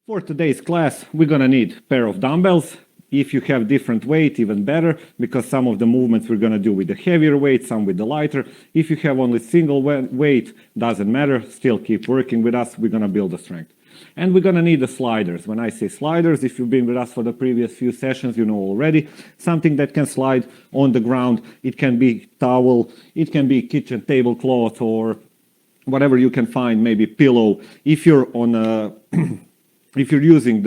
For today's class, we're gonna need a pair of dumbbells. If you have different weight, even better, because some of the movements we're gonna do with the heavier weight, some with the lighter. If you have only single weight, doesn't matter, still keep working with us, we're gonna build the strength. And we're gonna need the sliders. When I say sliders, if you've been with us for the previous few sessions, you know already, something that can slide on the ground. It can be towel, it can be kitchen tablecloth, or whatever you can find, maybe pillow. If you're on a if you're using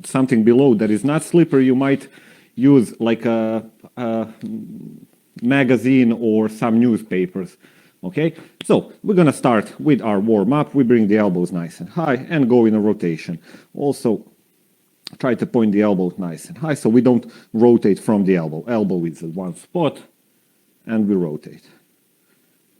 something below that is not slippery, you might use like a magazine or some newspapers. Okay, so we're gonna start with our warm up. We bring the elbows nice and high and go in a rotation. Also, try to point the elbow nice and high so we don't rotate from the elbow. Elbow is at one spot and we rotate.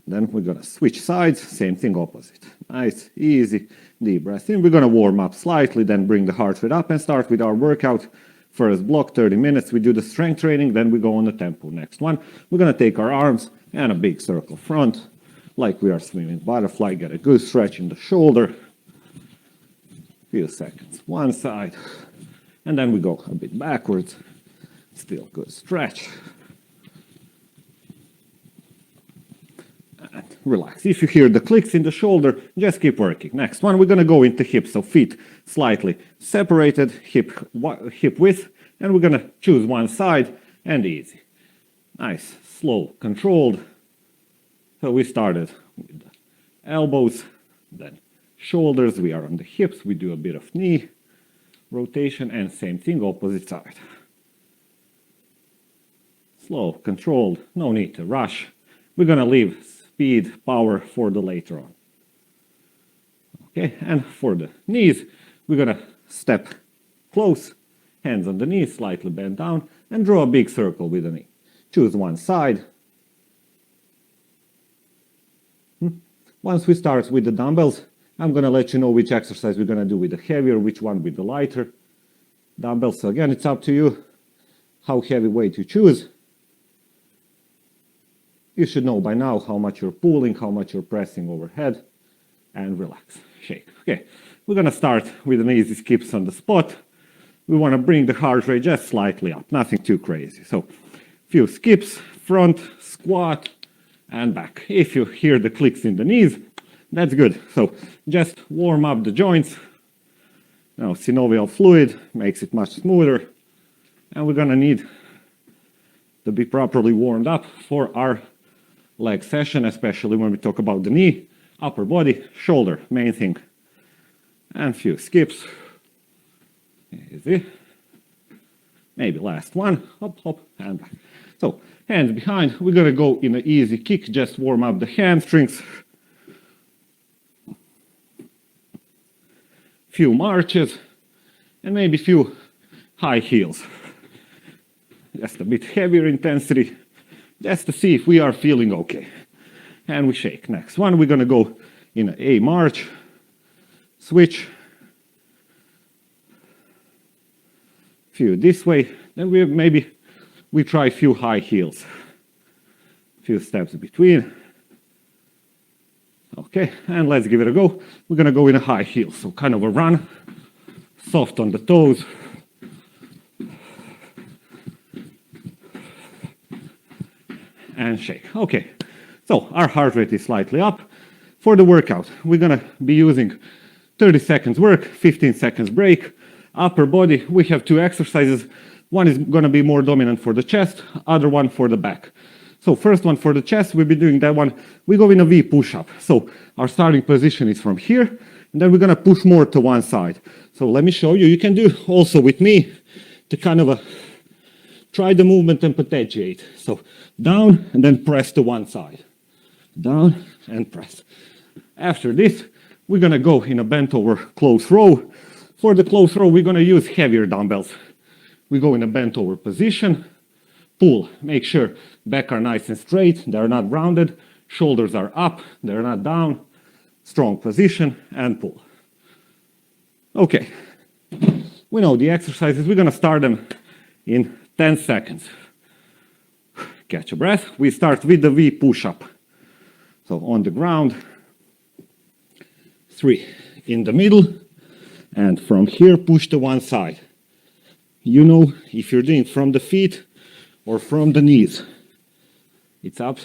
Then we're gonna switch sides, same thing opposite. Nice, easy, deep breath in. We're gonna warm up slightly, then bring the heart rate up and start with our workout. First block, 30 minutes, we do the strength training, then we go on the tempo. Next one, we're gonna take our arms and a big circle front, like we are swimming butterfly, get a good stretch in the shoulder. Few seconds, one side, and then we go a bit backwards, still good stretch. And relax. If you hear the clicks in the shoulder, just keep working. Next one, we're gonna go into hips, so feet slightly separated, hip width, and we're gonna choose one side and easy. Nice, slow, controlled. So we started with the elbows, then shoulders, we are on the hips, we do a bit of knee rotation, and same thing, opposite side. Slow, controlled, no need to rush. We're gonna leave speed, power for the later on. Okay, and for the knees, we're gonna step close, hands on the knees, slightly bend down, and draw a big circle with the knee. Choose one side. Once we start with the dumbbells, I'm gonna let you know which exercise we're gonna do with the heavier, which one with the lighter dumbbells. So again, it's up to you how heavy weight you choose. You should know by now how much you're pulling, how much you're pressing overhead, and relax, shake. Okay, we're gonna start with an easy skips on the spot. We wanna bring the heart rate just slightly up, nothing too crazy. So, few skips, front, squat, and back. If you hear the clicks in the knees, that's good. So, just warm up the joints. Now, synovial fluid makes it much smoother. And we're gonna need to be properly warmed up for our leg session, especially when we talk about the knee, upper body, shoulder, main thing. And few skips. Easy. Maybe last one. Hop, hop, and back. So, hands behind. We're gonna go in an easy kick, just warm up the hamstrings. Few marches, and maybe few high heels. Just a bit heavier intensity, just to see if we are feeling okay. And we shake. Next one, we're gonna go in a march, switch, few this way, then we try a few high heels, few steps between. Okay, and let's give it a go. We're gonna go in a high heel, so kind of a run, soft on the toes. And shake. Okay, so our heart rate is slightly up. For the workout, we're gonna be using 30 seconds work, 15 seconds break. Upper body, we have two exercises. One is gonna be more dominant for the chest, other one for the back. So first one for the chest, we'll be doing that one. We go in a V push-up. So our starting position is from here, and then we're gonna push more to one side. So let me show you. You can do also with me to kind of try the movement and potentiate. So down and then press to one side. Down and press. After this, we're gonna go in a bent over close row. For the close row, we're gonna use heavier dumbbells. We go in a bent over position, pull. Make sure back are nice and straight, they're not rounded. Shoulders are up, they're not down. Strong position and pull. Okay, we know the exercises. We're gonna start them in 10 seconds. Catch a breath. We start with the V push-up. So on the ground, 3 in the middle, And from here, push to one side. You know, if you're doing from the feet or from the knees, it's up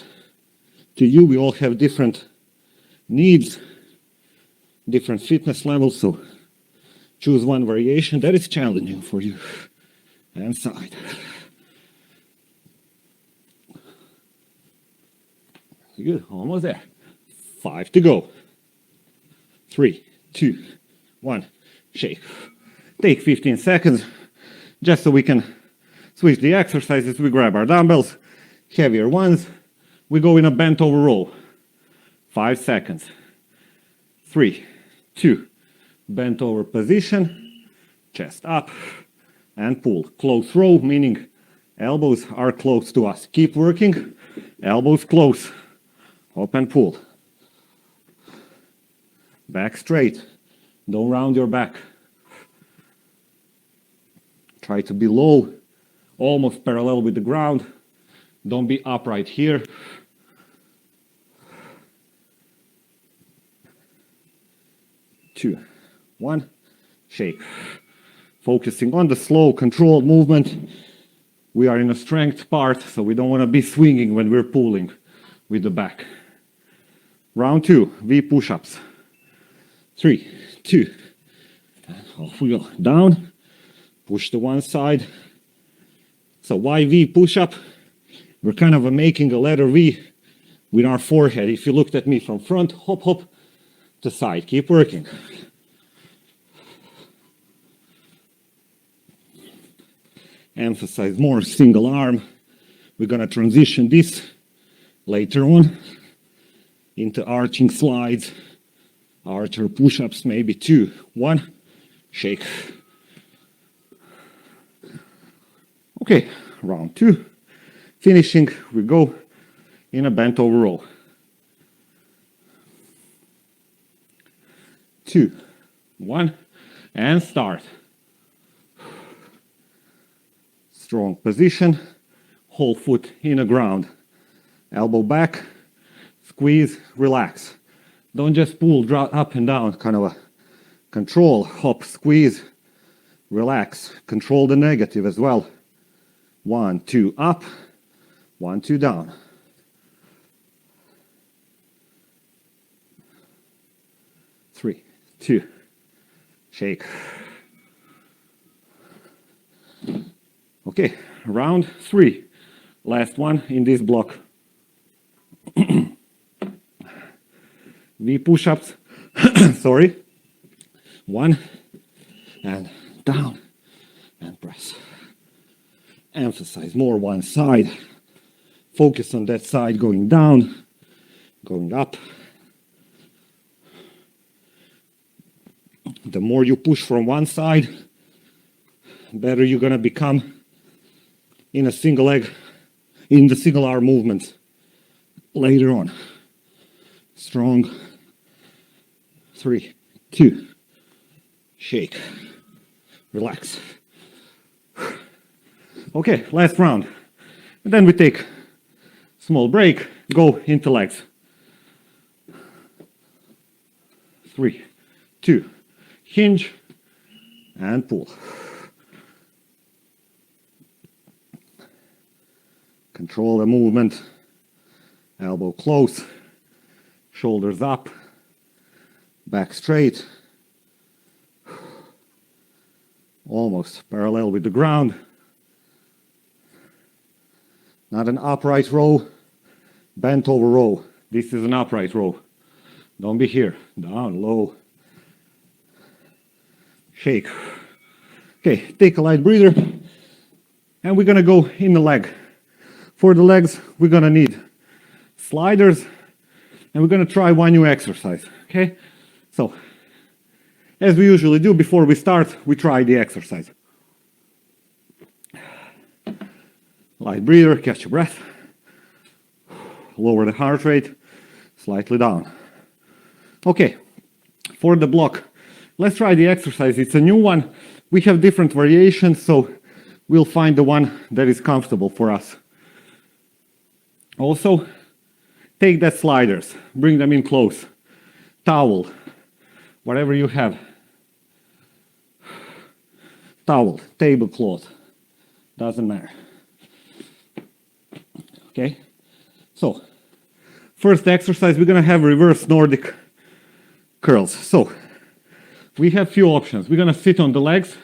to you. We all have different needs, different fitness levels, so choose one variation that is challenging for you. And side. Good, almost there. 5 to go. 3, 2, 1, shake. Take 15 seconds just so we can switch the exercises. We grab our dumbbells, heavier ones. We go in a bent over row. 5 seconds. 3, 2, bent over position, chest up, and pull. Close row, meaning elbows are close to us. Keep working, elbows close. Up and pull. Back straight. Don't round your back. Try to be low, almost parallel with the ground. Don't be upright here. Two, one, shake. Focusing on the slow, controlled movement. We are in a strength part, so we don't want to be swinging when we're pulling with the back. Round 2, V push-ups. 3, 2, and off we go. Down, push to one side. So why V push-up? We're kind of making a letter V with our forehead. If you looked at me from front, hop, hop, to side. Keep working. Emphasize more single arm. We're going to transition this later on into arching slides, archer push-ups, maybe 2, 1, shake. Okay, round 2. Finishing, we go in a bent over row. 2, 1, and start. Strong position, whole foot in the ground. Elbow back, squeeze, relax. Don't just pull, drop up and down, kind of a control, hop, squeeze, relax. Control the negative as well. 1, 2, up, 1, 2, down. Three, 2, shake. Okay, round 3. Last one in this block. V push-ups. Sorry. 1, and down, and press. Emphasize more one side. Focus on that side going down, going up. The more you push from one side, better you're going to become in a single leg, in the single arm movements later on. Strong. 3, 2, shake, relax. Okay, last round. And then we take small break, go into legs. 3, 2, hinge, and pull. Control the movement. Elbow close, shoulders up, back straight, almost parallel with the ground. Not an upright row, bent over row. This is an upright row. Don't be here. Down, low. Shake. Okay, take a light breather. And we're gonna go in the leg. For the legs, we're gonna need sliders, and we're gonna try one new exercise, okay? So, as we usually do before we start, we try the exercise. Light breather, catch your breath. Lower the heart rate, slightly down. Okay, for the block, let's try the exercise. It's a new one. We have different variations, so we'll find the one that is comfortable for us. Also, take that sliders, bring them in close. Towel, whatever you have. towel, tablecloth, doesn't matter. Okay, so first exercise, we're gonna have reverse Nordic curls. So we have few options. We're gonna sit on the legs,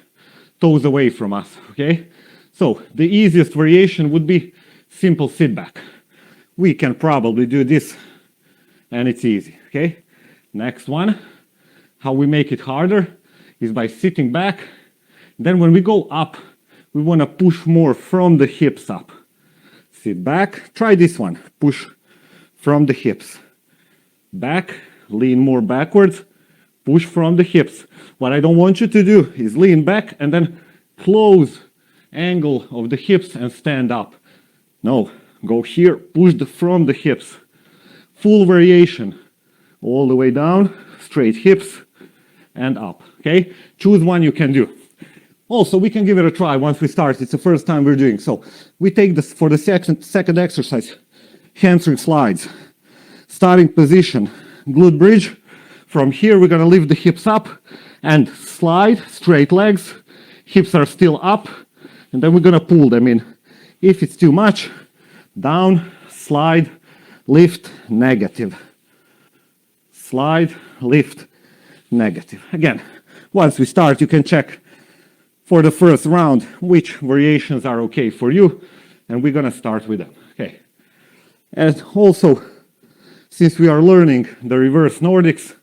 toes away from us, okay? So the easiest variation would be simple sit back. We can probably do this and it's easy, okay? Next one, how we make it harder is by sitting back. Then when we go up, we wanna push more from the hips up. Sit back, try this one, push from the hips. Back, lean more backwards, push from the hips. What I don't want you to do is lean back and then close angle of the hips and stand up. No, go here, push from the hips. Full variation, all the way down, straight hips and up, okay? Choose one you can do. Also, we can give it a try once we start. It's the first time we're doing. So we take this for the second exercise, hamstring slides. Starting position, glute bridge. From here, we're gonna lift the hips up and slide, straight legs. Hips are still up, and then we're gonna pull them in. If it's too much, down, slide, lift, negative. Slide, lift, negative. Again, once we start, you can check for the first round which variations are okay for you, and we're gonna start with them, okay? And also, since we are learning the reverse Nordics,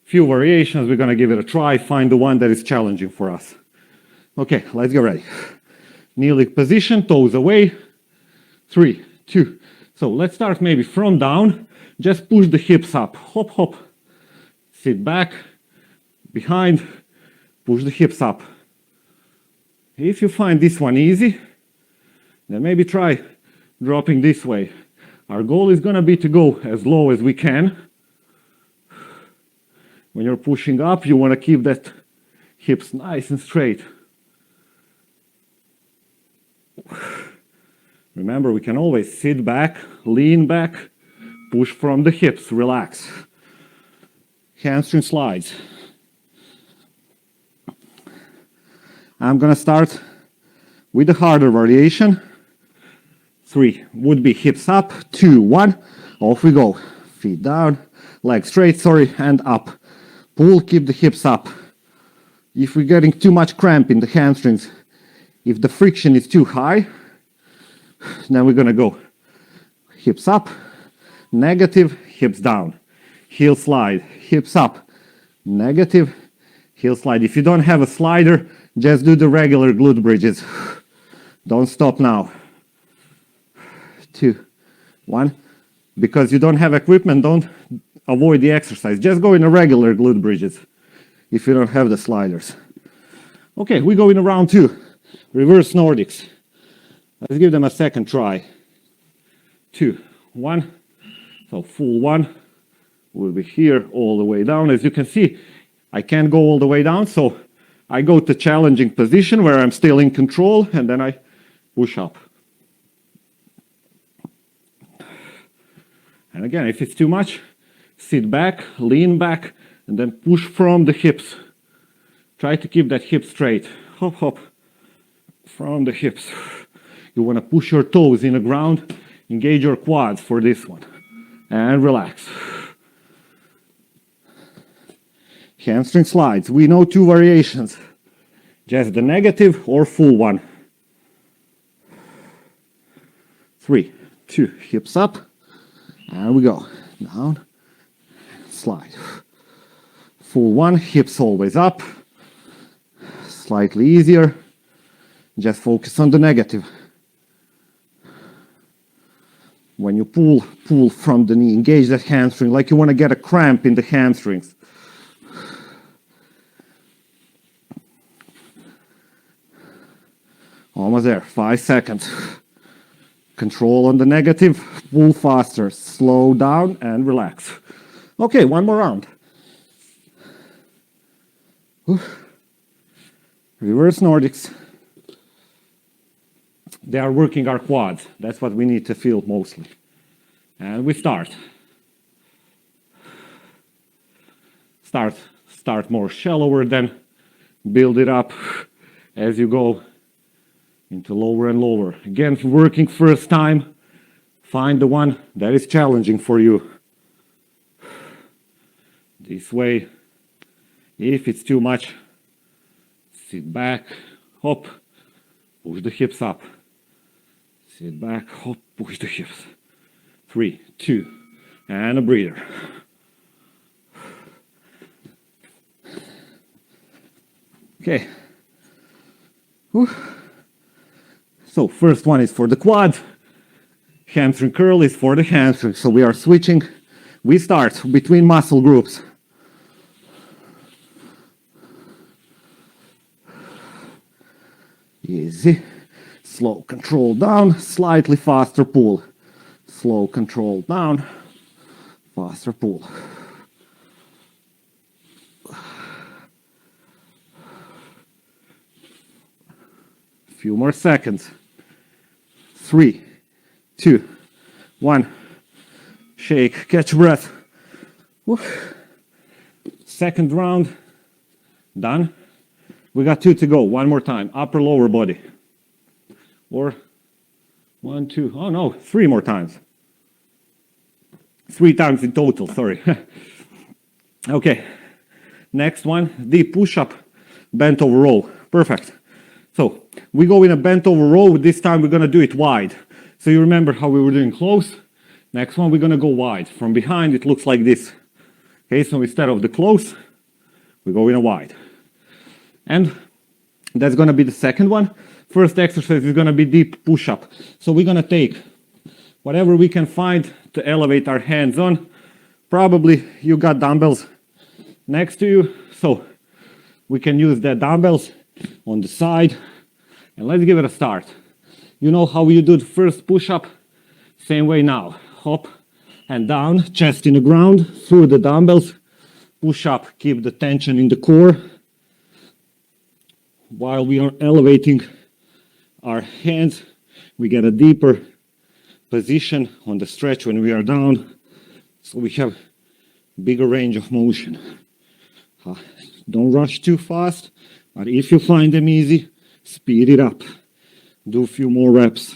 few variations, we're gonna give it a try, find the one that is challenging for us. Okay, let's get ready. Kneeling position, toes away. 3, 2. So let's start maybe from down, just push the hips up, hop, hop. Sit back, behind, push the hips up. If you find this one easy, then maybe try dropping this way. Our goal is gonna be to go as low as we can. When you're pushing up, you wanna keep that hips nice and straight. Remember, we can always sit back, lean back, push from the hips, relax. Hamstring slides. I'm gonna start with the harder variation. 3 would be hips up, 2, 1, off we go. Feet down, legs straight, sorry, and up. Pull, keep the hips up. If we're getting too much cramp in the hamstrings, if the friction is too high, then we're gonna go hips up, negative, hips down. Heel slide, hips up, negative, heel slide. If you don't have a slider, just do the regular glute bridges. Don't stop now. 2, 1. Because you don't have equipment, don't avoid the exercise. Just go in a regular glute bridges if you don't have the sliders. Okay, we go in round 2. Reverse Nordics. Let's give them a second try. 2, 1. So full 1 will be here all the way down. As you can see, I can't go all the way down, so I go to challenging position where I'm still in control, and then I push up. And again, if it's too much, sit back, lean back, and then push from the hips. Try to keep that hip straight. Hop, hop, from the hips. You want to push your toes in the ground, engage your quads for this one, and relax. Hamstring slides. We know 2 variations. Just the negative or full 1. 3, 2, hips up, and we go. Down, slide. Full 1, hips always up. Slightly easier. Just focus on the negative. When you pull from the knee, engage that hamstring like you want to get a cramp in the hamstrings. Almost there, 5 seconds. Control on the negative, pull faster, slow down and relax. Okay, one more round. Reverse Nordics. They are working our quads. That's what we need to feel mostly. And we start. Start more shallower, then build it up. as you go into lower and lower. Again, working first time, find the one that is challenging for you. This way, if it's too much, sit back, hop, push the hips up. Sit back, hop, push the hips. 3, 2, and a breather. Okay. Whew. So first one is for the quad. Hamstring curl is for the hamstring. So we are switching. We start between muscle groups. Easy. Slow control down, slightly faster pull. Slow control down, faster pull. Few more seconds. 3, 2, 1. Shake, catch breath. Woo. Second round, done. We got 2 to go. One more time. Upper, lower body. Or 1, 2, oh no, 3 more times. 3 times in total, sorry. Okay, next one, deep push-up, bent over row. Perfect. So we go in a bent over row. This time we're going to do it wide. So you remember how we were doing close? Next one, we're going to go wide. From behind, it looks like this. Okay, so instead of the close, we go in a wide. And that's going to be the second one. First exercise is going to be deep push-up. So we're going to take whatever we can find to elevate our hands on. Probably you got dumbbells next to you. So we can use the dumbbells on the side. And let's give it a start. You know how you do the first push-up? Same way now. Hop and down, chest in the ground, through the dumbbells. Push up, keep the tension in the core. While we are elevating our hands, we get a deeper position on the stretch when we are down. So we have bigger range of motion. Don't rush too fast, but if you find them easy, speed it up. Do a few more reps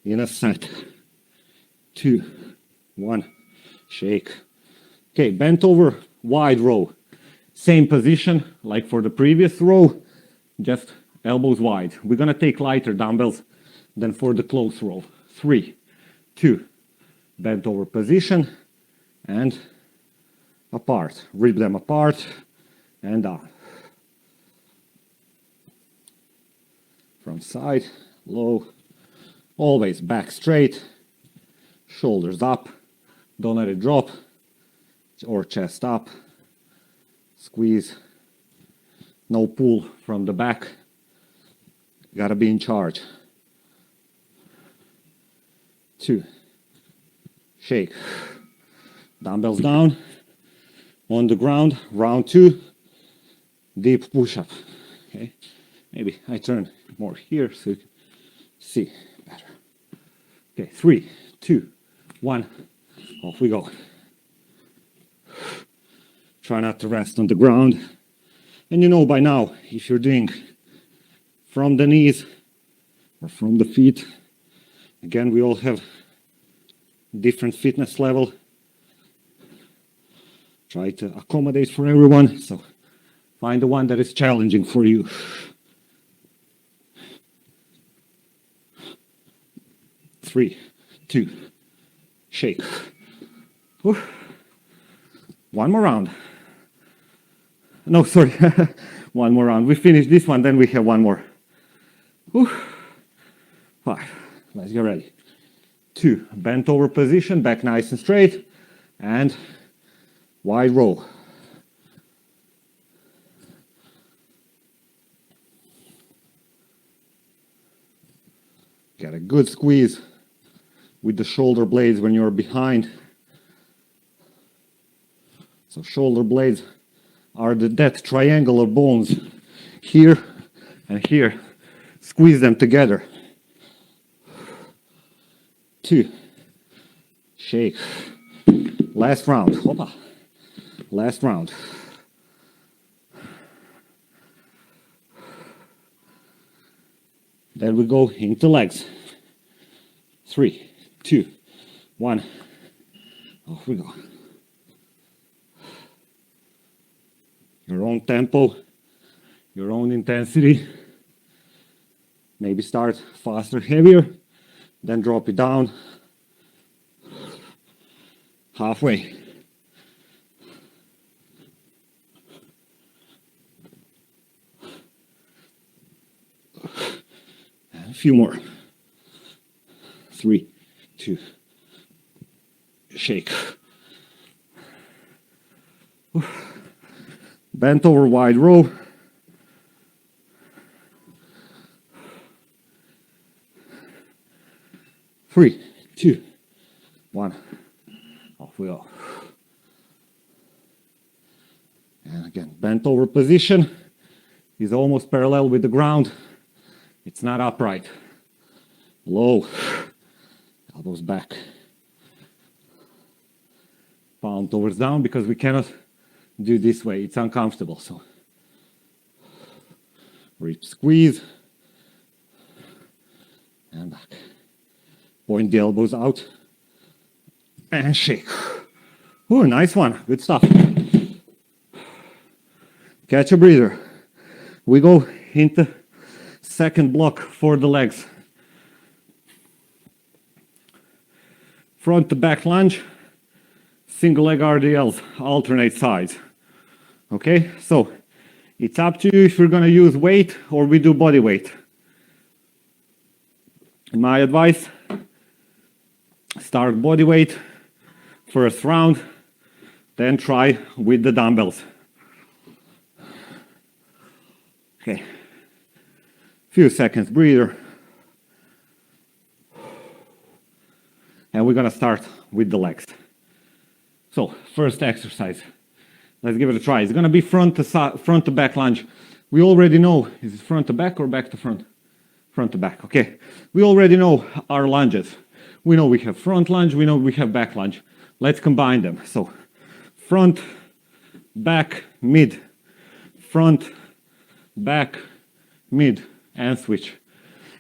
in a set. 2, 1, shake. Okay, bent over, wide row. Same position like for the previous row, just elbows wide. We're gonna take lighter dumbbells than for the close row. 3, 2, bent over position and apart. Rip them apart and down. From side, low, always back straight, shoulders up, don't let it drop, or chest up, squeeze, no pull from the back, gotta be in charge. 2, shake, dumbbells down, on the ground, round 2, deep push-up, okay? Maybe I turn more here so you can see better. Okay, 3, 2, 1, off we go. Try not to rest on the ground. And you know by now, if you're doing from the knees or from the feet, again, we all have different fitness level. Try to accommodate for everyone, so find the one that is challenging for you. 3, 2, shake. Whew. One more round. No, sorry, one more round. We finish this one, then we have one more. Whew. 5, let's get ready. 2, bent over position, back nice and straight, and wide row. Get a good squeeze with the shoulder blades when you're behind. So shoulder blades are that triangular bones here and here. Squeeze them together. 2, shake. Last round. Hoppa. Last round. Then we go into legs. 3, 2, 1. Off we go. Your own tempo, your own intensity. Maybe start faster, heavier, then drop it down halfway. And a few more. 3, 2, shake. Bent over wide row. Three, 2, 1. Off we go. And again, bent over position is almost parallel with the ground. It's not upright. Low. Elbows back. Palm towards down because we cannot do this way. It's uncomfortable. So rib squeeze and back. Point the elbows out and shake. Ooh, nice one. Good stuff. Catch a breather. We go into second block for the legs. Front to back lunge, single leg RDLs, alternate sides. Okay, so it's up to you if you're going to use weight or we do body weight. My advice, start body weight, first round, then try with the dumbbells. Okay, few seconds breather. And we're gonna start with the legs. So, first exercise. Let's give it a try. It's gonna be front to back lunge. We already know, is it front to back or back to front? Front to back, okay. We already know our lunges. We know we have front lunge, we know we have back lunge. Let's combine them. So, front, back, mid. Front, back, mid, and switch.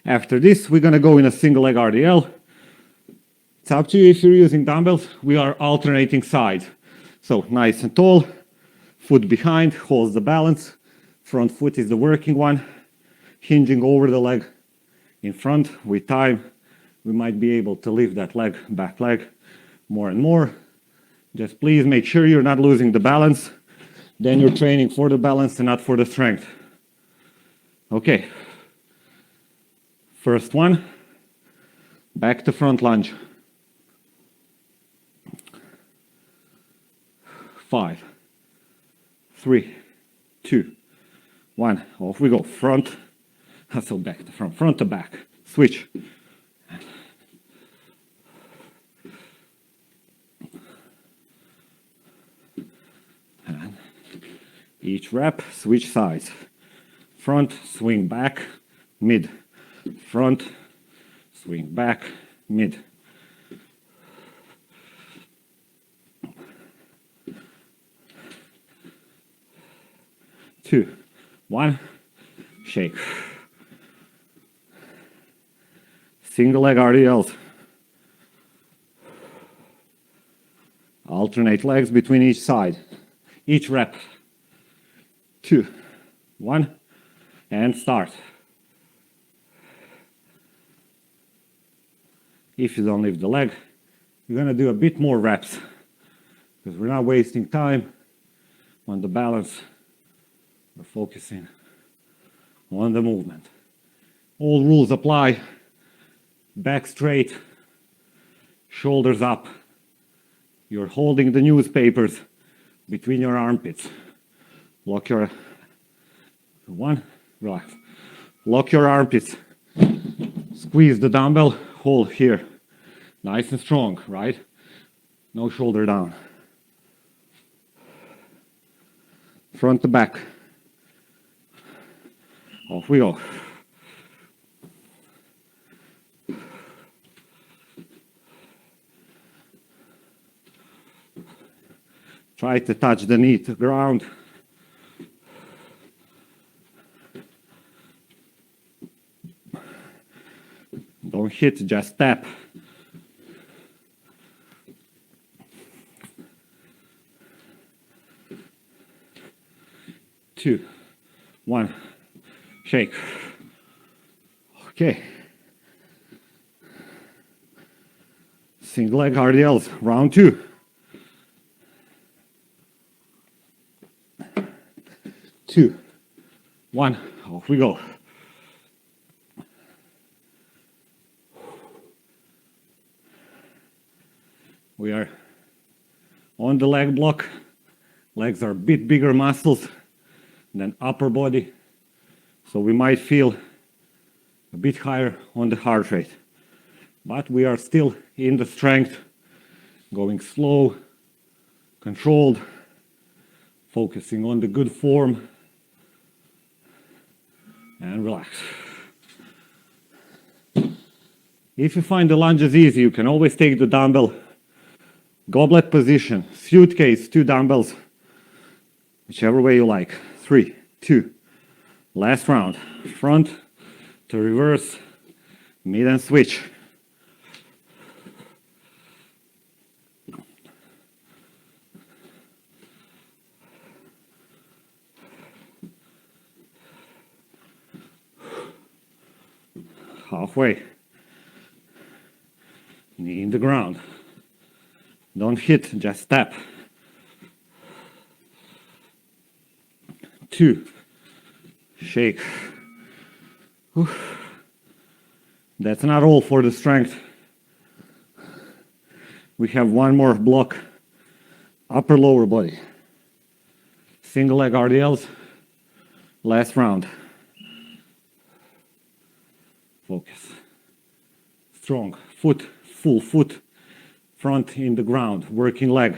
After this, we're gonna go in a single leg RDL. It's up to you if you're using dumbbells. We are alternating sides. So nice and tall, foot behind, holds the balance. Front foot is the working one, hinging over the leg in front. With time, we might be able to lift that leg, back leg, more and more. Just please make sure you're not losing the balance. Then you're training for the balance and not for the strength. Okay. First one, back to front lunge. 5, 3, 2, 1. Off we go. Front. So back to front. Front to back. Switch. And each rep, switch sides. Front, swing back, mid. Front, swing back, mid. 2, 1, shake. Single leg RDLs. Alternate legs between each side. Each rep. 2, 1, and start. If you don't lift the leg, you're going to do a bit more reps because we're not wasting time on the balance. We're focusing on the movement. All rules apply. Back straight, shoulders up. You're holding the newspapers between your armpits. Lock your relax. Lock your armpits. Squeeze the dumbbell, hold here. Nice and strong, right? No shoulder down. Front to back. Off we go. Try to touch the knee to the ground. Don't hit, just tap. 2, 1, shake. Okay. Single leg RDLs, round 2. 2, 1, off we go. We are on the leg block. Legs are a bit bigger muscles than upper body, so we might feel a bit higher on the heart rate. But we are still in the strength, going slow, controlled, focusing on the good form, and relax. If you find the lunges easy, you can always take the dumbbell, goblet position, suitcase, 2 dumbbells, whichever way you like. 3, 2, last round. Front to reverse, mid and switch. Halfway. Knee in the ground. Don't hit, just tap. 2, shake. Whew. That's not all for the strength. We have one more block, upper lower body. Single leg RDLs, last round. Focus. Strong, foot, full foot, front in the ground, working leg.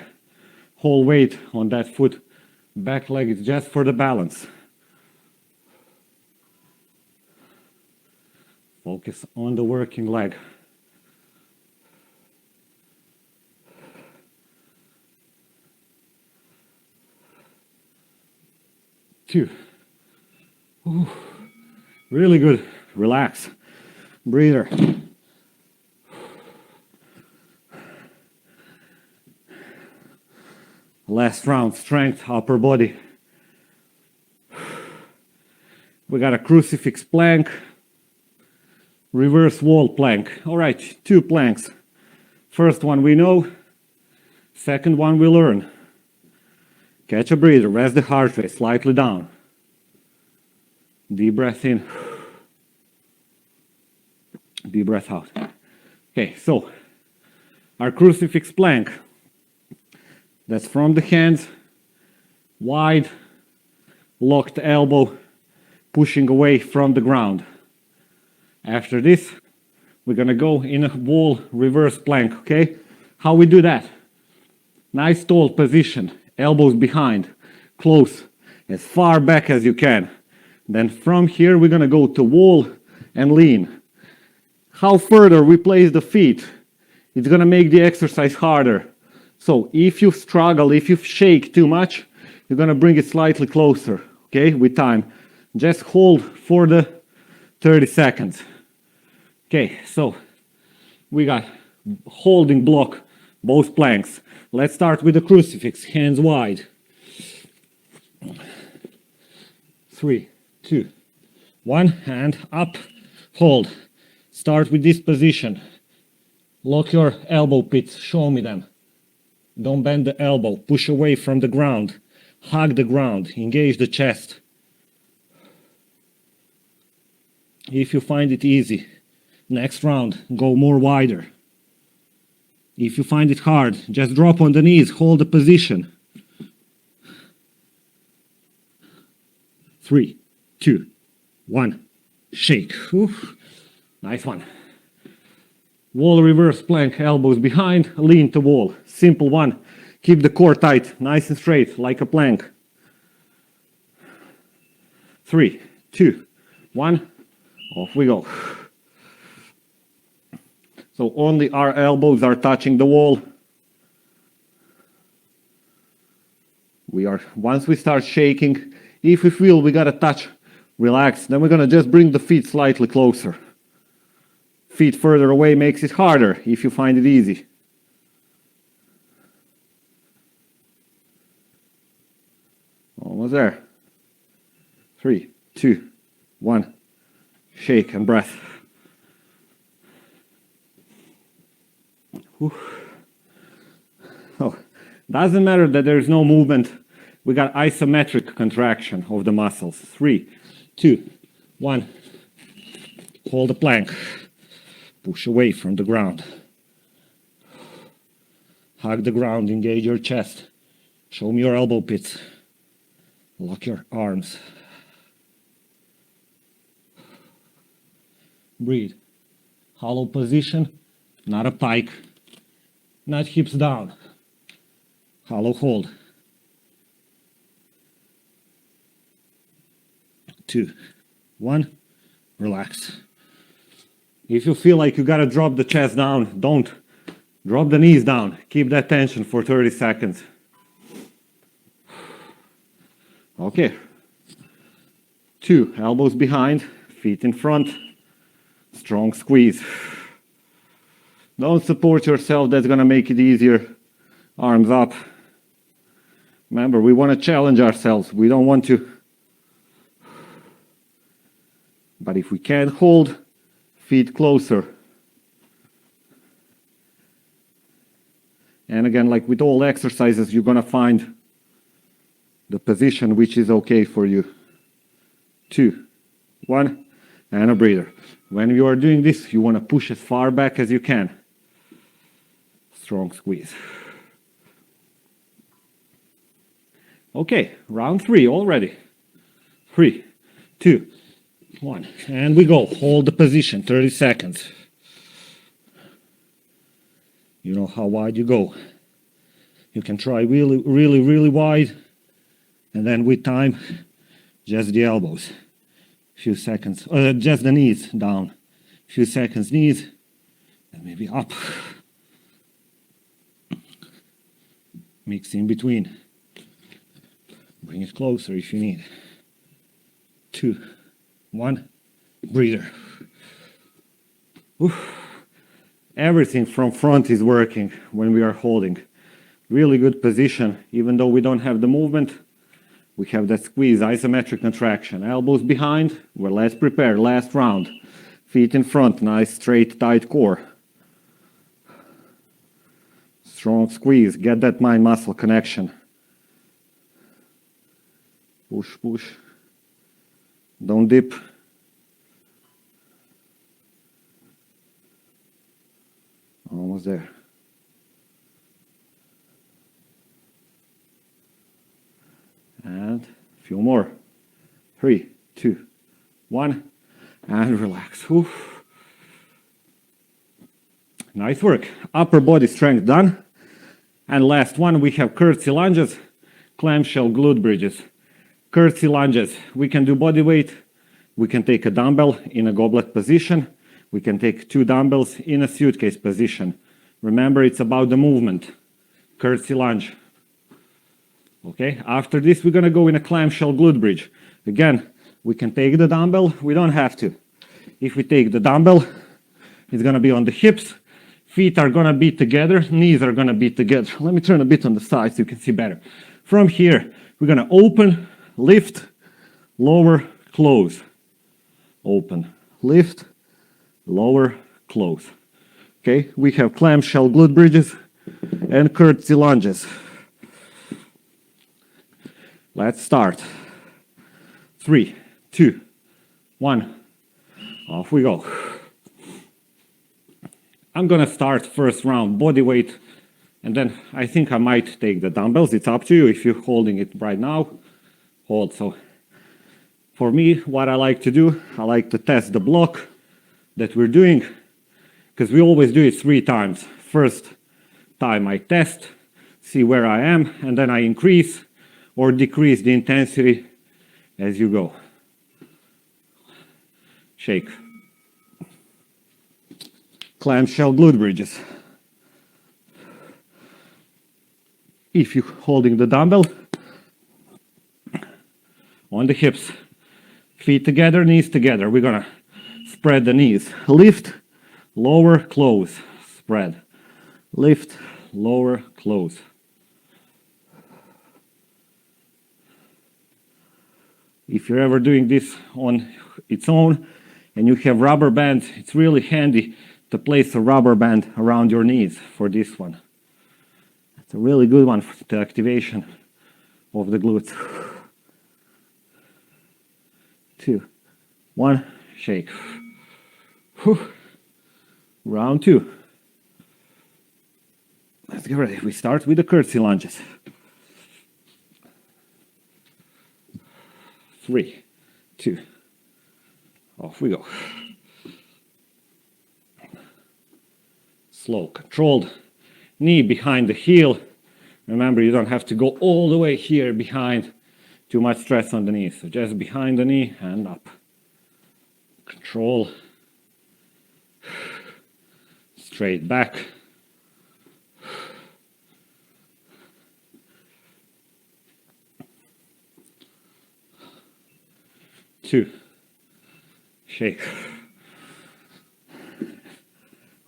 Whole weight on that foot. Back leg is just for the balance. Focus on the working leg. Two. Ooh. Really good. Relax. Breather. Last round, strength, upper body. We got a crucifix plank, reverse wall plank. All right, 2 planks. First one we know, second one we learn. Catch a breather, rest the heart rate slightly down. Deep breath in. Deep breath out. Okay, so our crucifix plank. That's from the hands, wide, locked elbow, pushing away from the ground. After this, we're gonna go in a wall reverse plank, okay? How we do that? Nice tall position, elbows behind, close, as far back as you can. Then from here, we're gonna go to wall and lean. How further we place the feet, it's gonna make the exercise harder. So if you struggle, if you shake too much, you're gonna bring it slightly closer, okay, with time. Just hold for the 30 seconds. Okay, so we got holding block, both planks. Let's start with the crucifix, hands wide. 3, 2, 1, hand up, hold. Start with this position. Lock your elbow pits, show me them. Don't bend the elbow, push away from the ground, hug the ground, engage the chest. If you find it easy, next round, go more wider. If you find it hard, just drop on the knees, hold the position. 3, 2, 1, shake. Oof. Nice one. Wall reverse plank, elbows behind, lean to wall. Simple one. Keep the core tight, nice and straight, like a plank. 3, 2, 1, off we go. So only our elbows are touching the wall. Once we start shaking, if we feel we gotta touch, relax, then we're gonna just bring the feet slightly closer. Feet further away makes it harder if you find it easy. Almost there. 3, 2, 1. Shake and breath. Whew. Oh, doesn't matter that there's no movement. We got isometric contraction of the muscles. 3, 2, 1. Hold the plank. Push away from the ground. Hug the ground, engage your chest. Show me your elbow pits. Lock your arms. Breathe. Hollow position, not a pike. Not hips down. Hollow hold. 2, 1. Relax. If you feel like you gotta drop the chest down, don't. Drop the knees down. Keep that tension for 30 seconds. Okay. 2, elbows behind, feet in front. Strong squeeze. Don't support yourself, that's gonna make it easier. Arms up. Remember, we want to challenge ourselves. We don't want to. But if we can't hold, feet closer. And again, like with all exercises, you're gonna find the position which is okay for you. 2, 1, and a breather. When you are doing this, you want to push as far back as you can. Strong squeeze. Okay, round 3 already. 3, 2, 1, and we go. Hold the position, 30 seconds. You know how wide you go. You can try really, really, really wide. And then with time, just the elbows. Few seconds, just the knees down. Few seconds knees, and maybe up. Mix in between. Bring it closer if you need. 2, 1, breather. Oof. Everything from front is working when we are holding. Really good position, even though we don't have the movement. We have that squeeze, isometric contraction. Elbows behind. Well, let's prepare. Last round. Feet in front. Nice, straight, tight core. Strong squeeze. Get that mind-muscle connection. Push, push. Don't dip. Almost there. And a few more. 3, 2, 1, and relax. Oof. Nice work. Upper body strength done. And last one, we have curtsy lunges, clamshell glute bridges. Curtsy lunges, we can do body weight. We can take a dumbbell in a goblet position. We can take 2 dumbbells in a suitcase position. Remember, it's about the movement. Curtsy lunge. Okay, after this, we're gonna go in a clamshell glute bridge. Again, we can take the dumbbell, we don't have to. If we take the dumbbell, it's gonna be on the hips, feet are gonna be together, knees are gonna be together. Let me turn a bit on the side so you can see better. From here, we're gonna open, lift, lower, close. Open, lift, lower, close. Okay, we have clamshell glute bridges and curtsy lunges. Let's start. 3, 2, 1. Off we go. I'm gonna start first round body weight, and then I think I might take the dumbbells. It's up to you. If you're holding it right now, hold. So for me, what I like to do, I like to test the block that we're doing, because we always do it 3 times. First time I test, see where I am, and then I increase or decrease the intensity as you go. Shake. Clamshell glute bridges. If you're holding the dumbbell, on the hips, feet together, knees together. We're gonna spread the knees. Lift, lower, close, spread. Lift, lower, close. If you're ever doing this on its own and you have rubber bands, it's really handy to place a rubber band around your knees for this one. It's a really good one for the activation of the glutes. 2, 1, shake. Round 2. Let's get ready. We start with the curtsy lunges. 3, 2, off we go. Slow, controlled. Knee behind the heel. Remember, you don't have to go all the way here behind. Too much stress on the knee. So just behind the knee and up. Control. Straight back. Two. Shake.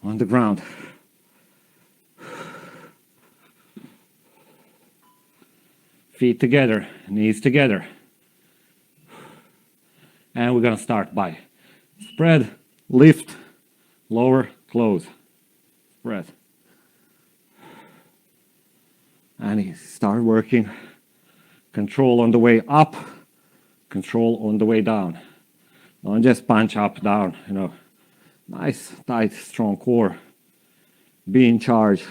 On the ground. Feet together, knees together. And we're going to start by spread, lift, lower, close. Spread. And start working. Control on the way up, control on the way down. Don't just punch up, down, you know. Nice, tight, strong core. Be in charge.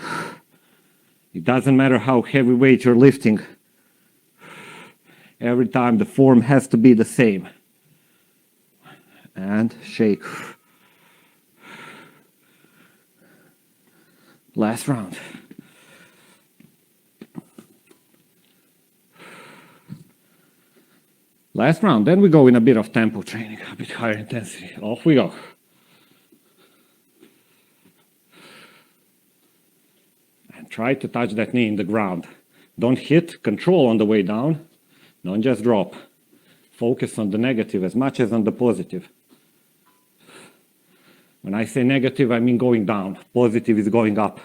It doesn't matter how heavy weight you're lifting. Every time the form has to be the same. And shake. Last round. Last round. Then we go in a bit of tempo training, a bit higher intensity. Off we go. And try to touch that knee in the ground. Don't hit, control on the way down. Don't just drop. Focus on the negative as much as on the positive. When I say negative, I mean going down. Positive is going up.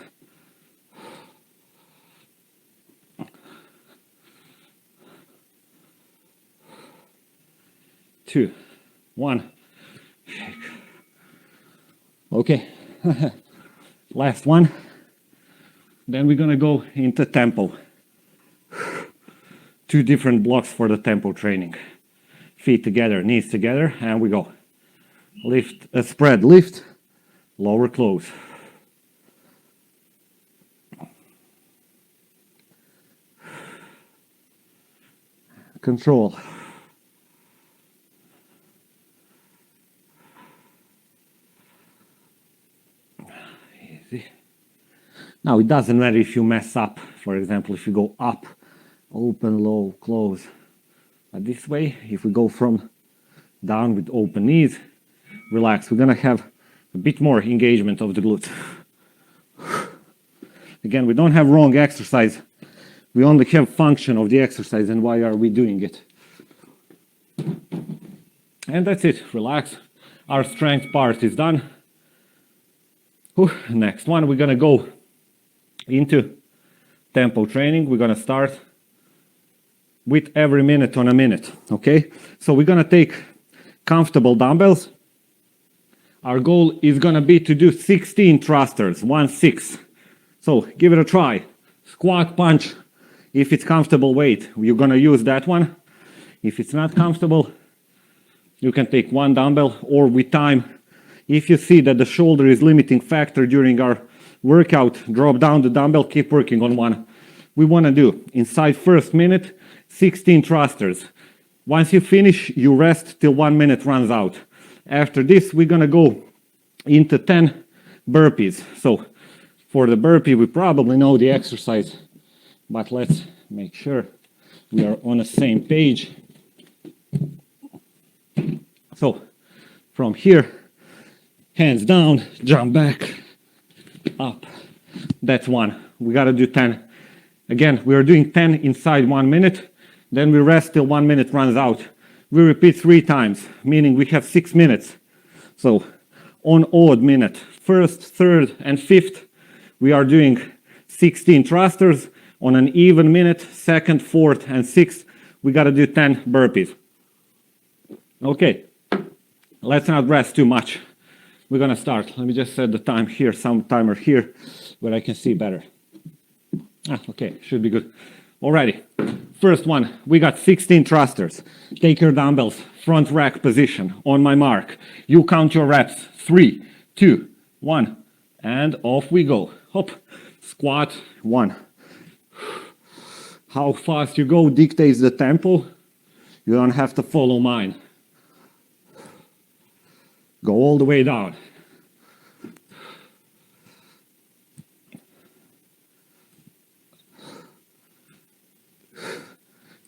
Two, one, shake. Okay, last one. Then we're gonna go into tempo. 2 different blocks for the tempo training. Feet together, knees together, and we go. Lift, spread, lift, lower, close. Control. Easy. Now it doesn't matter if you mess up. For example, if you go up, open, low, close. But this way, if we go from down with open knees, relax, we're gonna have a bit more engagement of the glutes. Again, we don't have wrong exercise. We only have function of the exercise and why are we doing it. And that's it, relax. Our strength part is done. Next one, we're gonna go into tempo training. We're gonna start with every minute on a minute, okay? So we're gonna take comfortable dumbbells. Our goal is gonna be to do 16 thrusters, 1-6. So give it a try. Squat, punch. If it's comfortable weight, you're gonna use that one. If it's not comfortable, you can take 1 dumbbell or with time. If you see that the shoulder is limiting factor during our workout, drop down the dumbbell, keep working on one. We wanna do inside first minute, 16 thrusters. Once you finish, you rest till 1 minute runs out. After this, we're gonna go into 10 burpees. So for the burpee, we probably know the exercise, but let's make sure we are on the same page. So from here, hands down, jump back, up. That's one. We gotta do 10. Again, we are doing 10 inside 1 minute. Then we rest till 1 minute runs out. We repeat 3 times, meaning we have 6 minutes. So on odd minute. First, third, and fifth, we are doing 16 thrusters. On an even minute, second, fourth, and sixth, we got to do 10 burpees. Okay, let's not rest too much. We're going to start. Let me just set the time here, some timer here, where I can see better. Okay, should be good. Alrighty, first one, we got 16 thrusters. Take your dumbbells, front rack position, on my mark. You count your reps, 3, 2, 1, and off we go. Hop, squat, 1. How fast you go dictates the tempo. You don't have to follow mine. Go all the way down.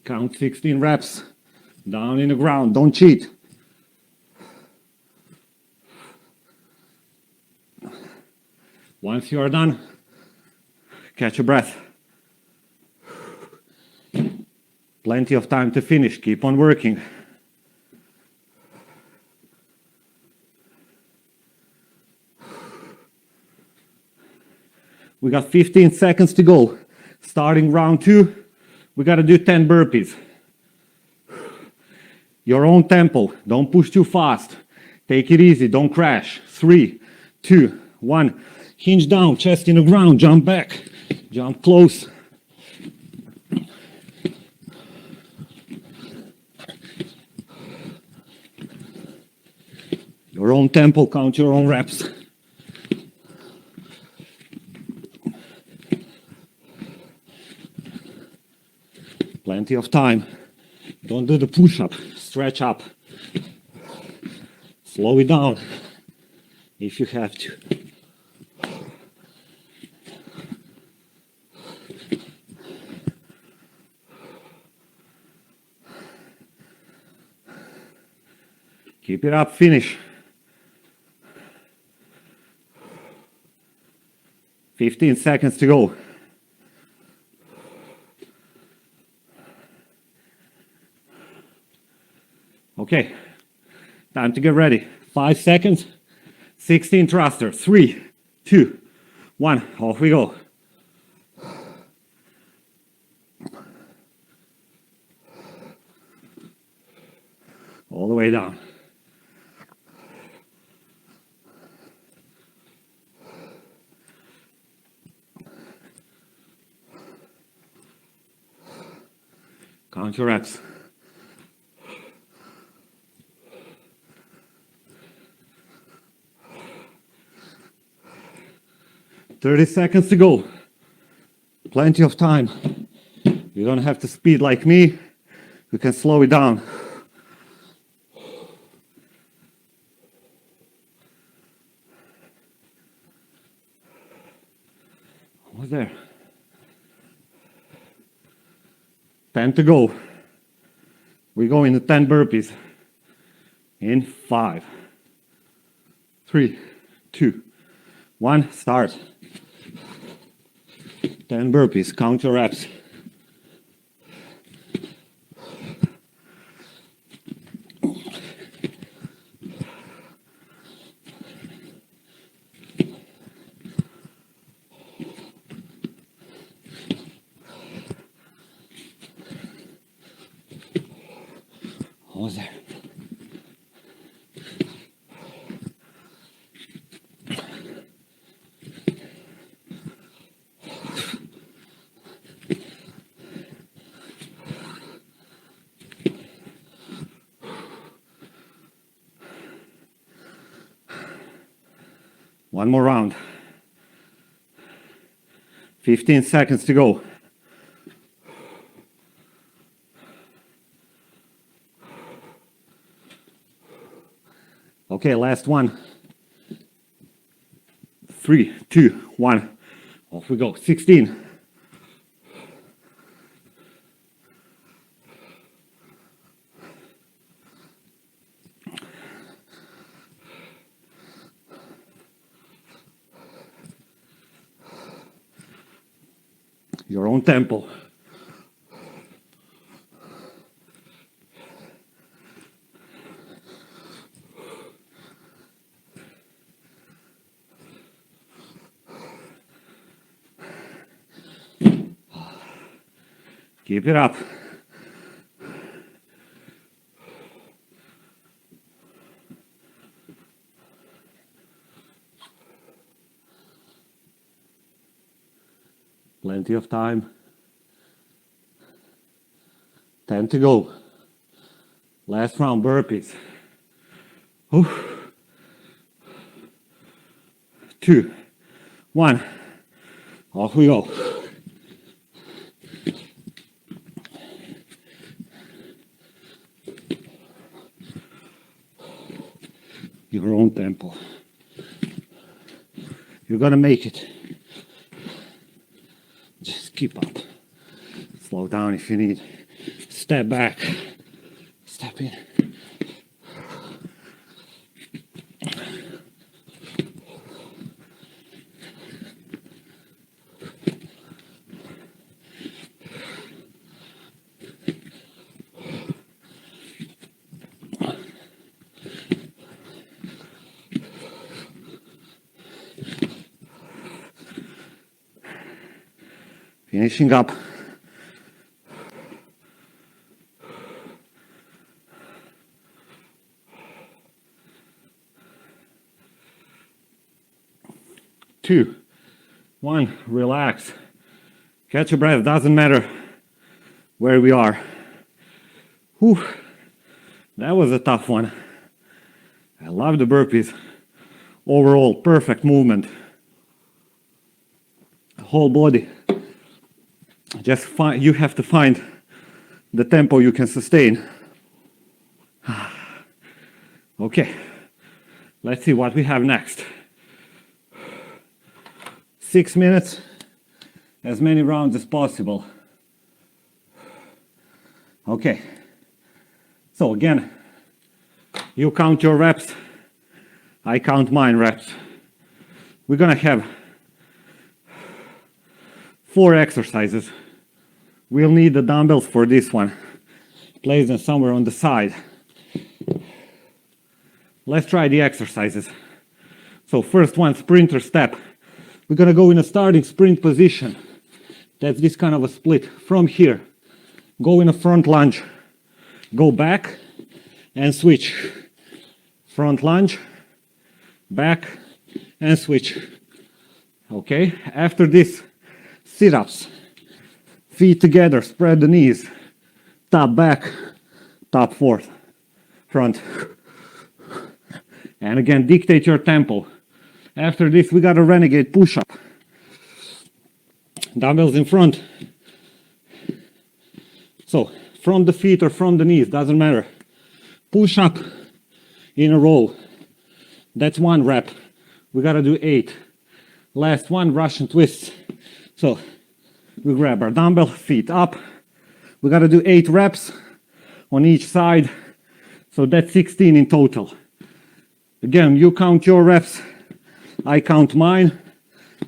Count 16 reps. Down in the ground. Don't cheat. Once you are done, catch your breath. Plenty of time to finish. Keep on working. We got 15 seconds to go. Starting round 2, we got to do 10 burpees. Your own tempo. Don't push too fast. Take it easy. Don't crash. 3, 2, 1. Hinge down. Chest in the ground. Jump back. Jump close. Your own tempo. Count your own reps. Plenty of time. Don't do the push-up. Stretch up. Slow it down if you have to. Keep it up. Finish. 15 seconds to go. Okay, time to get ready. 5 seconds, 16 thrusters. 3, 2, 1, off we go. All the way down. Count your reps. "30 seconds to go." Plenty of time. You don't have to speed like me. You can slow it down. Almost there. 10 to go. We go into 10 burpees. In 5, 3, 2, 1, start. 10 burpees. Count your reps. Almost there. One more round. 15 seconds to go. Okay, last one. 3, 2, 1. Off we go. 16. Your own tempo. Keep it up. Plenty of time. 10 to go. Last round, burpees. 2, 1. Off we go. Your own tempo. You're gonna make it. Just keep up. Slow down if you need. Step back. Step in. Finishing up. Two, 1, relax. Catch your breath, doesn't matter where we are. Whew. That was a tough one. I love the burpees. Overall, perfect movement. Whole body. Just you have to find the tempo you can sustain. Okay, let's see what we have next. 6 minutes, as many rounds as possible. Okay, so again, you count your reps, I count mine reps. We're gonna have 4 exercises. We'll need the dumbbells for this one. Place them somewhere on the side. Let's try the exercises. So first one, sprinter step. We're gonna go in a starting sprint position. That's this kind of a split. From here, go in a front lunge. Go back and switch. Front lunge, back and switch. Okay, after this, sit-ups. Feet together, spread the knees. Top back, top forth, front. And again, dictate your tempo. After this, we got a Renegade Push Up. Dumbbells in front. So, from the feet or from the knees, doesn't matter. Push up in a row. That's 1 rep. We gotta do 8. Last one, Russian twists. So, we grab our dumbbell, feet up. We gotta do 8 reps on each side. So that's 16 in total. Again, you count your reps, I count mine.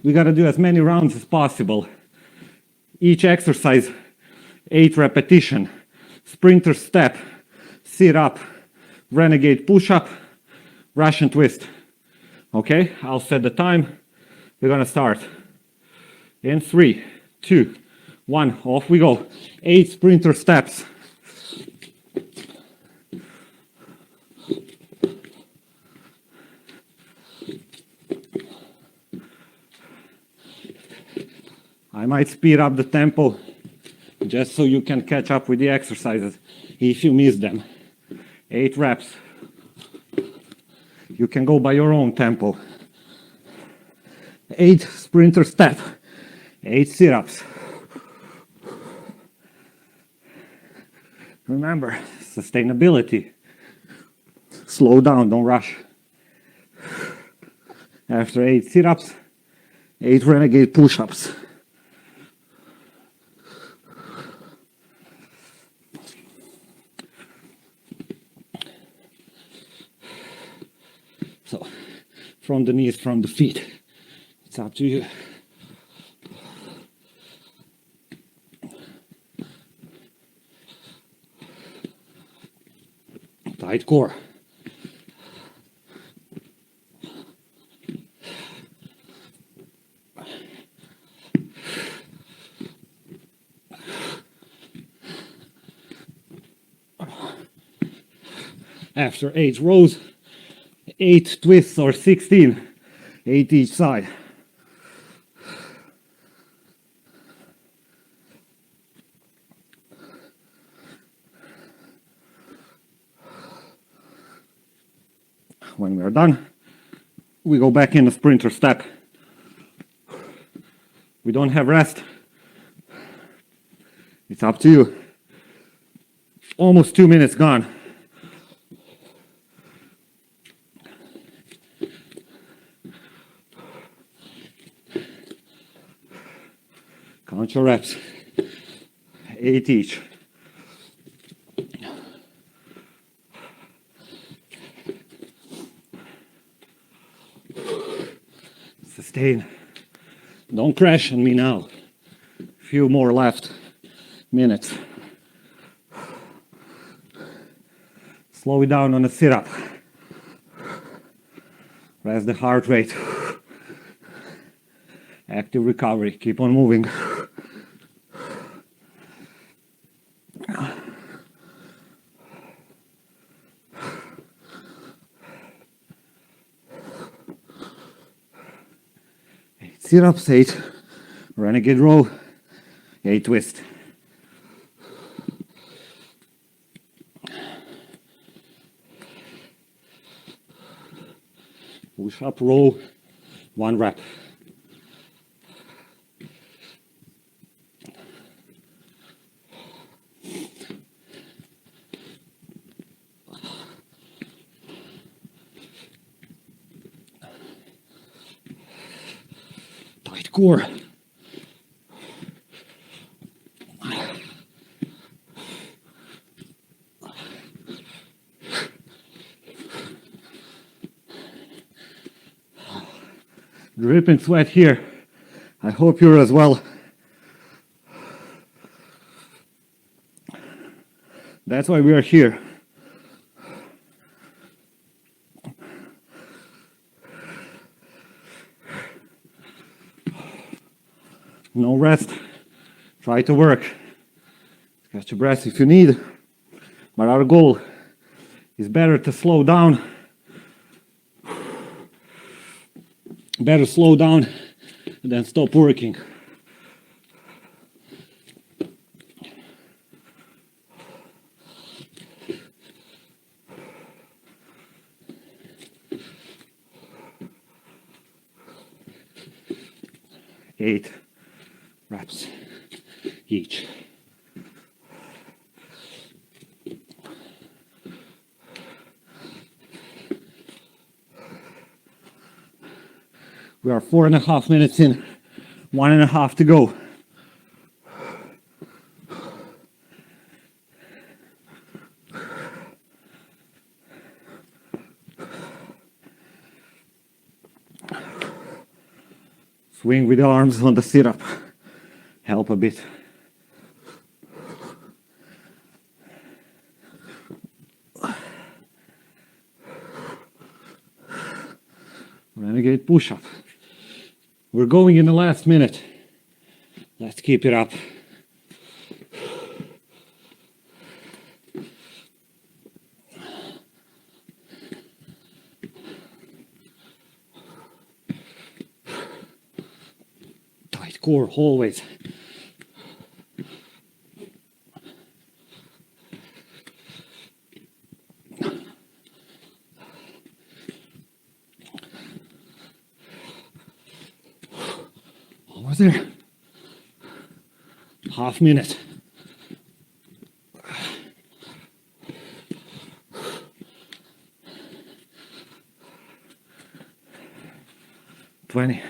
We gotta do as many rounds as possible. Each exercise, 8 repetition. Sprinter step, sit up, Renegade push up, Russian twist. Okay, I'll set the time. We're gonna start. In 3, 2, 1, off we go. 8 sprinter steps. I might speed up the tempo just so you can catch up with the exercises if you miss them. 8 reps. You can go by your own tempo. 8 sprinter step. 8 sit-ups. Remember, sustainability. Slow down, don't rush. After 8 sit-ups, 8 Renegade push-ups. So, from the knees, from the feet. It's up to you. Tight core. after 8 rows, 8 twists or 16, 8 each side. When we are done, we go back in a sprinter step. We don't have rest. It's up to you. Almost 2 minutes gone. Count your reps. 8 each. Sustain. Don't crash on me now. Few more left minutes. Slow it down on a sit-up. Rest the heart rate. Active recovery. Keep on moving. Sit-ups, 8. Renegade row, 8 twist. Push up row, 1 rep. Tight core. Dripping sweat here. I hope you're as well. That's why we are here. No rest. Try to work. Catch your breath if you need. But our goal is better to slow down. Better slow down than stop working. Eight reps each. We are 4.5 minutes in, 1.5 to go. Swing with the arms on the sit-up. Help a bit. Renegade push up. We're going in the last minute. Let's keep it up. Tight core always. There. Half minute. $20.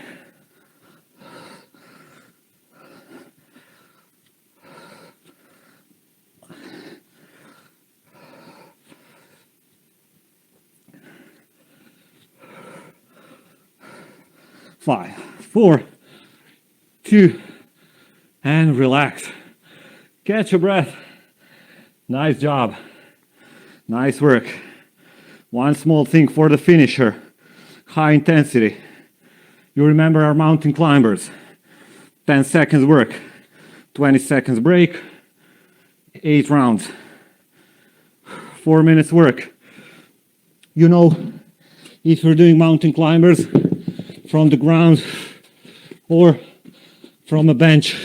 Five, 4, 2, and relax. Catch your breath. Nice job. Nice work. One small thing for the finisher. High intensity. You remember our mountain climbers. 10 seconds work. 20 seconds break. 8 rounds. 4 minutes work. You know, if you're doing mountain climbers from the ground or from a bench,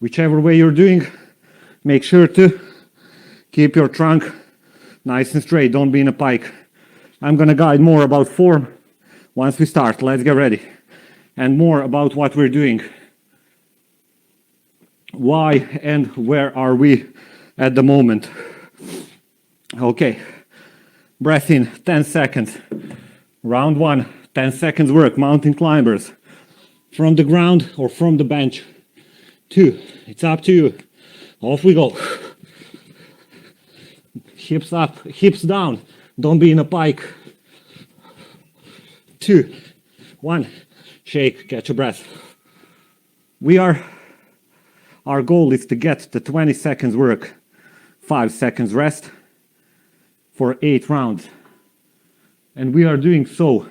whichever way you're doing, make sure to keep your trunk nice and straight. Don't be in a pike. I'm gonna guide more about form once we start. Let's get ready. And more about what we're doing. Why and where are we at the moment. Okay, breath in, 10 seconds. Round 1, 10 seconds work, mountain climbers. From the ground or from the bench. 2, it's up to you. Off we go. Hips up, hips down. Don't be in a pike. 2, 1, shake, catch your breath. Our goal is to get to 20 seconds work, 5 seconds rest for 8 rounds. And we are doing so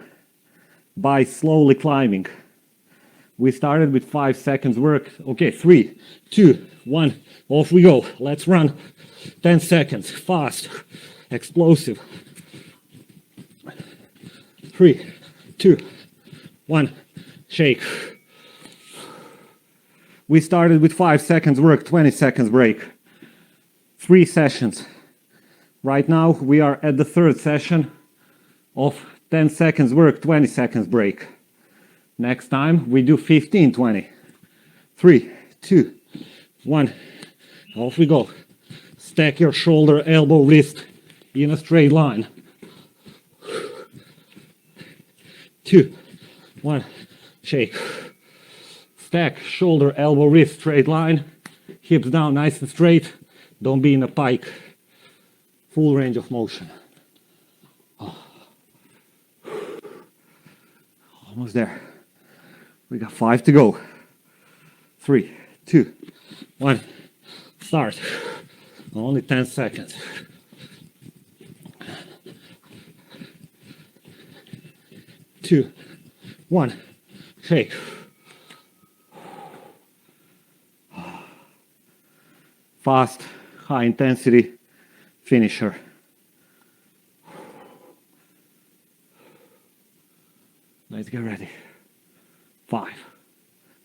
by slowly climbing. We started with 5 seconds work. Okay, 3, 2, 1, off we go. Let's run 10 seconds, fast, explosive. 3, 2, 1, shake. We started with 5 seconds work, 20 seconds break. 3 sessions. Right now we are at the 3rd session of 10 seconds work, 20 seconds break. Next time we do 15, 20. 3, 2, 1, off we go. Stack your shoulder, elbow, wrist in a straight line. 2, 1, shake. Stack, shoulder, elbow, wrist, straight line. Hips down, nice and straight. Don't be in a pike. Full range of motion. Oh. Almost there. We got 5 to go. 3, 2, 1, start. Only 10 seconds. 2, 1, shake. Fast, high intensity finisher. Let's get ready. 5,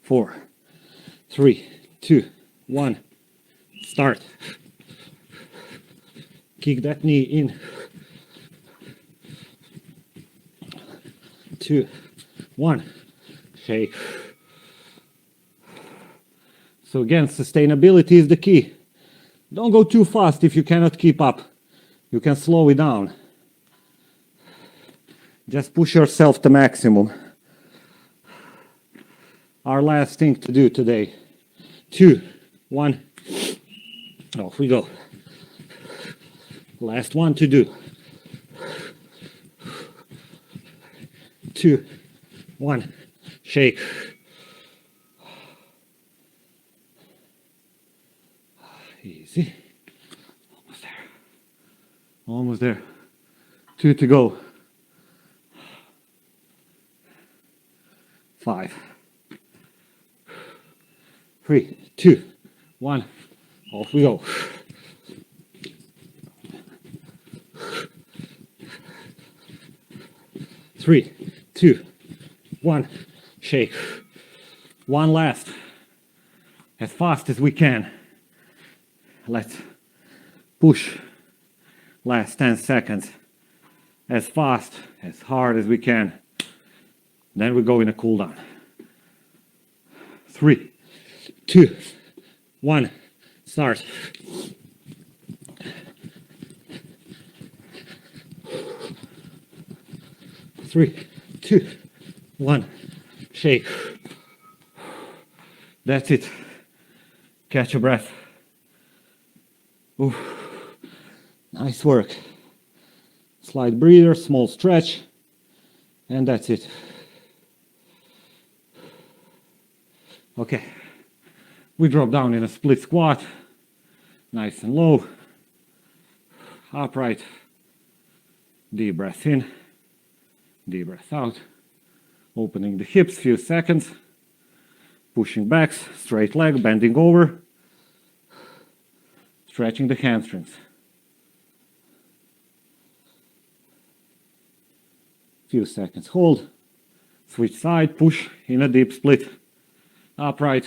4, 3, 2, 1, start. Kick that knee in. 2, 1, shake. So again, sustainability is the key. Don't go too fast if you cannot keep up. You can slow it down. Just push yourself to maximum. Our last thing to do today. 2, 1, off we go. Last one to do. 2, 1, shake. Easy. Almost there. Almost there. 2 to go. 5. 3, 2, 1. Off we go. 3, 2, 1. Shake. One last. As fast as we can. Let's push last 10 seconds as fast, as hard as we can. Then we go in a cool down. 3, 2, 1, start. Three, 2, 1, shake. That's it. Catch your breath. Ooh. Nice work. Slight breather, small stretch, and that's it. Okay, we drop down in a split squat, nice and low, upright, deep breath in, deep breath out, opening the hips, few seconds, pushing back, straight leg, bending over, stretching the hamstrings. Few seconds, hold. Switch side, push in a deep split. Upright.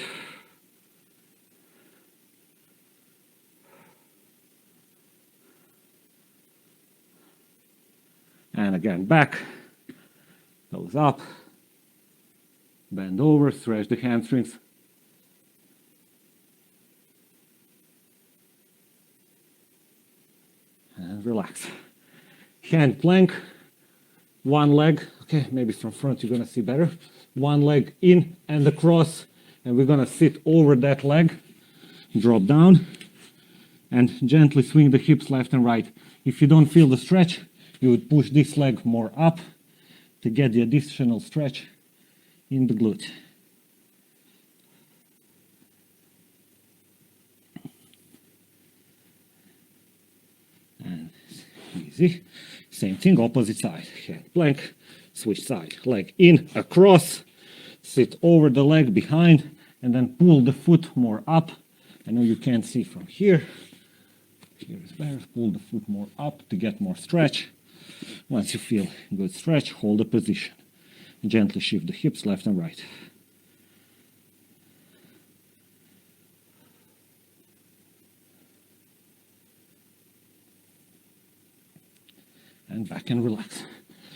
And again, back. Goes up. Bend over, stretch the hamstrings. And relax. Hand plank. One leg, okay, maybe from front you're gonna see better. One leg in and across, and we're gonna sit over that leg, drop down, and gently swing the hips left and right. If you don't feel the stretch, you would push this leg more up to get the additional stretch in the glute. And easy. Same thing, opposite side. Hand plank, switch side. Leg in, across, sit over the leg behind, and then pull the foot more up. I know you can't see from here. Here is better. Pull the foot more up to get more stretch. Once you feel good stretch, hold the position. Gently shift the hips left and right. And back and relax.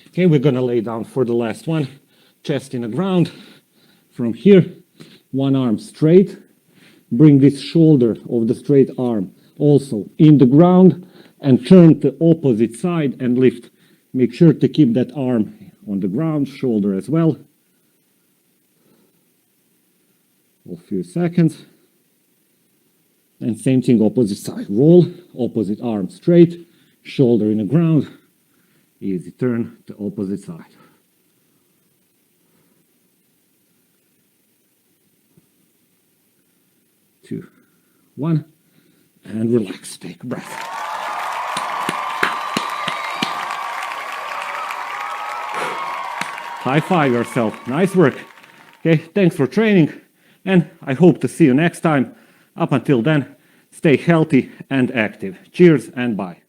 Okay, we're gonna lay down for the last one. Chest in the ground. From here, one arm straight. Bring this shoulder of the straight arm also in the ground and turn to opposite side and lift. Make sure to keep that arm on the ground, shoulder as well. For a few seconds. And same thing, opposite side. Roll, opposite arm straight, shoulder in the ground. Easy turn to opposite side. Two, one, and relax. Take a breath. High five yourself. Nice work. Okay, thanks for training, and I hope to see you next time. Up until then, stay healthy and active. Cheers and bye.